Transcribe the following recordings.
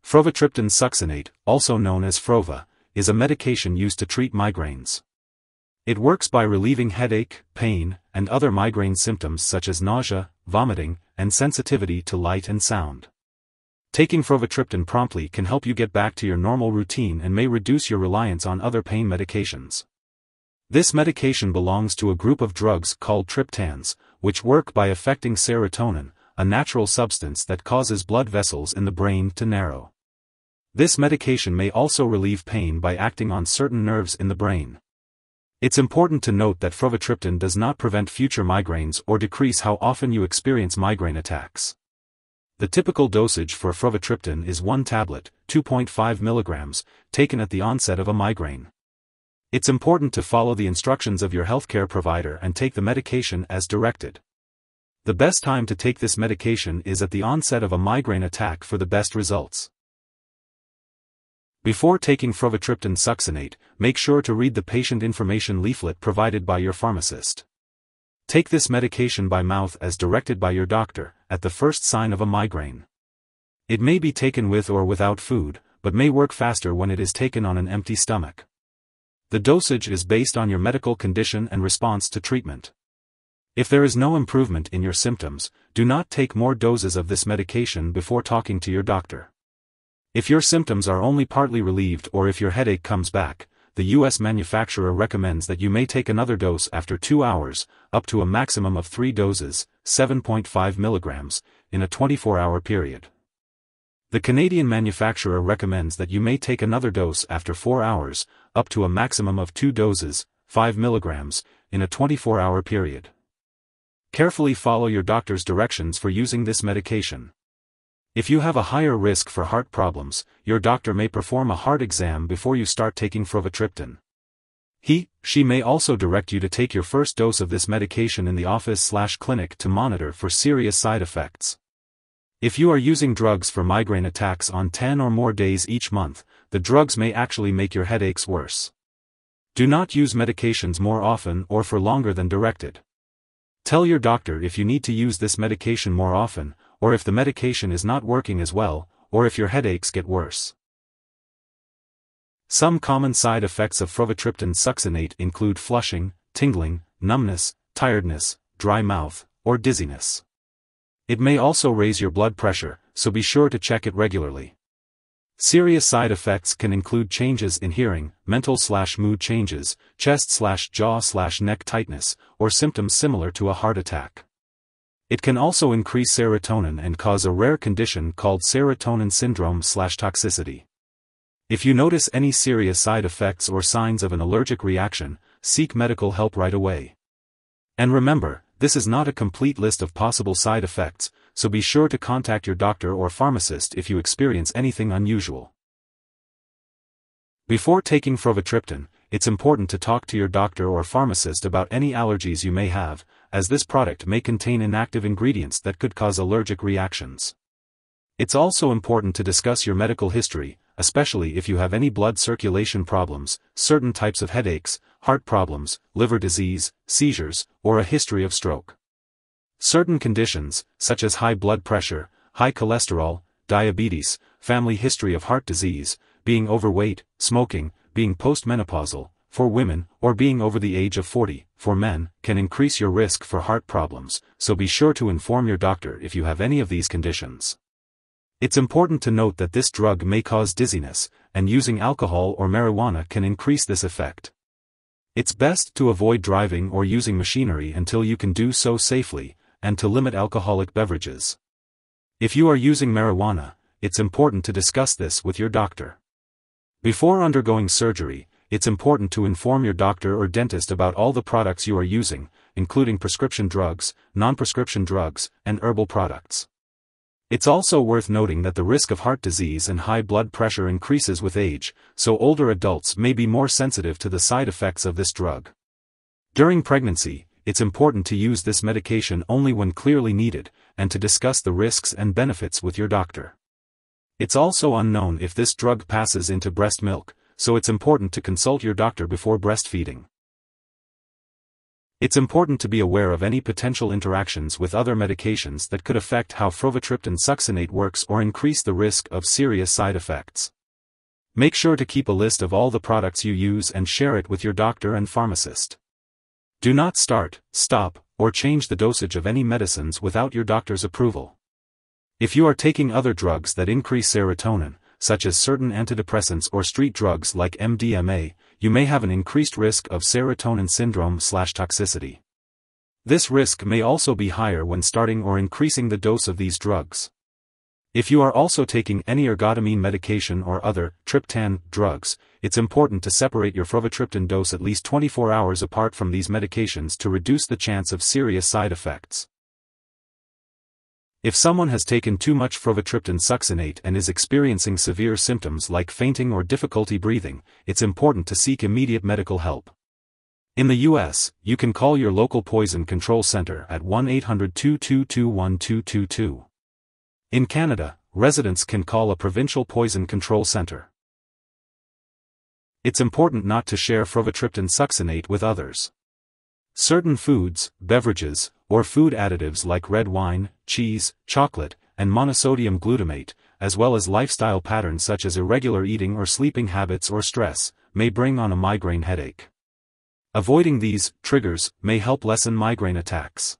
Frovatriptan Succinate, also known as Frova, is a medication used to treat migraines. It works by relieving headache, pain, and other migraine symptoms such as nausea, vomiting, and sensitivity to light and sound. Taking Frovatriptan promptly can help you get back to your normal routine and may reduce your reliance on other pain medications. This medication belongs to a group of drugs called triptans, which work by affecting serotonin, a natural substance that causes blood vessels in the brain to narrow. This medication may also relieve pain by acting on certain nerves in the brain. It's important to note that Frovatriptan does not prevent future migraines or decrease how often you experience migraine attacks. The typical dosage for Frovatriptan is 1 tablet, 2.5 mg, taken at the onset of a migraine. It's important to follow the instructions of your healthcare provider and take the medication as directed. The best time to take this medication is at the onset of a migraine attack for the best results. Before taking Frovatriptan Succinate, make sure to read the patient information leaflet provided by your pharmacist. Take this medication by mouth as directed by your doctor, at the first sign of a migraine. It may be taken with or without food, but may work faster when it is taken on an empty stomach. The dosage is based on your medical condition and response to treatment. If there is no improvement in your symptoms, do not take more doses of this medication before talking to your doctor. If your symptoms are only partly relieved or if your headache comes back, the U.S. manufacturer recommends that you may take another dose after 2 hours, up to a maximum of 3 doses, 7.5 mg, in a 24-hour period. The Canadian manufacturer recommends that you may take another dose after 4 hours, up to a maximum of 2 doses, 5 mg, in a 24-hour period. Carefully follow your doctor's directions for using this medication. If you have a higher risk for heart problems, your doctor may perform a heart exam before you start taking Frovatriptan. She may also direct you to take your first dose of this medication in the office/clinic to monitor for serious side effects. If you are using drugs for migraine attacks on 10 or more days each month, the drugs may actually make your headaches worse. Do not use medications more often or for longer than directed. Tell your doctor if you need to use this medication more often, or if the medication is not working as well, or if your headaches get worse. Some common side effects of Frovatriptan Succinate include flushing, tingling, numbness, tiredness, dry mouth, or dizziness. It may also raise your blood pressure, so be sure to check it regularly. Serious side effects can include changes in hearing, mental/mood changes, chest/jaw/neck tightness, or symptoms similar to a heart attack. It can also increase serotonin and cause a rare condition called serotonin syndrome/toxicity. If you notice any serious side effects or signs of an allergic reaction, seek medical help right away. And remember, this is not a complete list of possible side effects, so be sure to contact your doctor or pharmacist if you experience anything unusual. Before taking Frovatriptan, it's important to talk to your doctor or pharmacist about any allergies you may have, as this product may contain inactive ingredients that could cause allergic reactions. It's also important to discuss your medical history, especially if you have any blood circulation problems, certain types of headaches, heart problems, liver disease, seizures, or a history of stroke. Certain conditions, such as high blood pressure, high cholesterol, diabetes, family history of heart disease, being overweight, smoking, being postmenopausal, for women, or being over the age of 40, for men, can increase your risk for heart problems, so be sure to inform your doctor if you have any of these conditions. It's important to note that this drug may cause dizziness, and using alcohol or marijuana can increase this effect. It's best to avoid driving or using machinery until you can do so safely, and to limit alcoholic beverages. If you are using marijuana, it's important to discuss this with your doctor. Before undergoing surgery, it's important to inform your doctor or dentist about all the products you are using, including prescription drugs, non-prescription drugs, and herbal products. It's also worth noting that the risk of heart disease and high blood pressure increases with age, so older adults may be more sensitive to the side effects of this drug. During pregnancy, it's important to use this medication only when clearly needed, and to discuss the risks and benefits with your doctor. It's also unknown if this drug passes into breast milk, so it's important to consult your doctor before breastfeeding. It's important to be aware of any potential interactions with other medications that could affect how Frovatriptan Succinate works or increase the risk of serious side effects. Make sure to keep a list of all the products you use and share it with your doctor and pharmacist. Do not start, stop, or change the dosage of any medicines without your doctor's approval. If you are taking other drugs that increase serotonin, such as certain antidepressants or street drugs like MDMA, you may have an increased risk of serotonin syndrome/toxicity. This risk may also be higher when starting or increasing the dose of these drugs. If you are also taking any ergotamine medication or other triptan drugs, it's important to separate your Frovatriptan dose at least 24 hours apart from these medications to reduce the chance of serious side effects. If someone has taken too much Frovatriptan Succinate and is experiencing severe symptoms like fainting or difficulty breathing, it's important to seek immediate medical help. In the US, you can call your local poison control center at 1-800-222-1222. In Canada, residents can call a provincial poison control center. It's important not to share Frovatriptan Succinate with others. Certain foods, beverages, or food additives like red wine, cheese, chocolate, and monosodium glutamate, as well as lifestyle patterns such as irregular eating or sleeping habits or stress, may bring on a migraine headache. Avoiding these triggers may help lessen migraine attacks.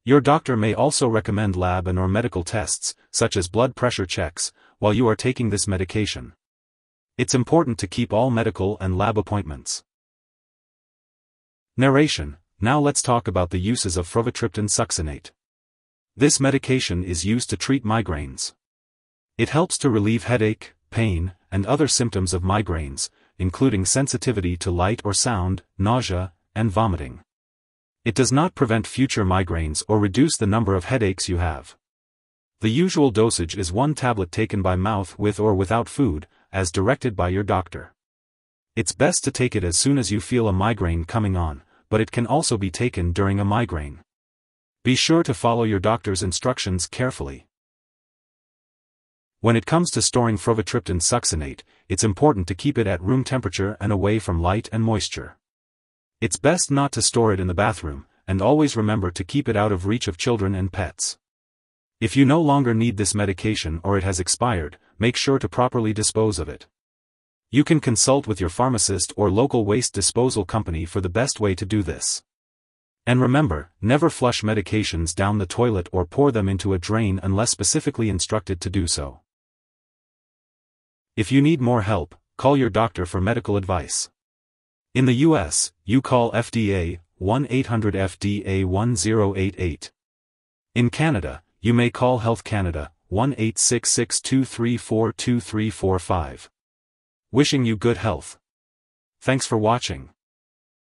Your doctor may also recommend lab and/or medical tests, such as blood pressure checks, while you are taking this medication. It's important to keep all medical and lab appointments. Narration. Now let's talk about the uses of Frovatriptan Succinate. This medication is used to treat migraines. It helps to relieve headache, pain, and other symptoms of migraines, including sensitivity to light or sound, nausea, and vomiting. It does not prevent future migraines or reduce the number of headaches you have. The usual dosage is 1 tablet taken by mouth with or without food, as directed by your doctor. It's best to take it as soon as you feel a migraine coming on, but it can also be taken during a migraine. Be sure to follow your doctor's instructions carefully. When it comes to storing Frovatriptan Succinate, it's important to keep it at room temperature and away from light and moisture. It's best not to store it in the bathroom, and always remember to keep it out of reach of children and pets. If you no longer need this medication or it has expired, make sure to properly dispose of it. You can consult with your pharmacist or local waste disposal company for the best way to do this. And remember, never flush medications down the toilet or pour them into a drain unless specifically instructed to do so. If you need more help, call your doctor for medical advice. In the US, you call FDA, 1-800-FDA-1088. In Canada, you may call Health Canada, 1-866-234-2345. Wishing you good health. Thanks for watching.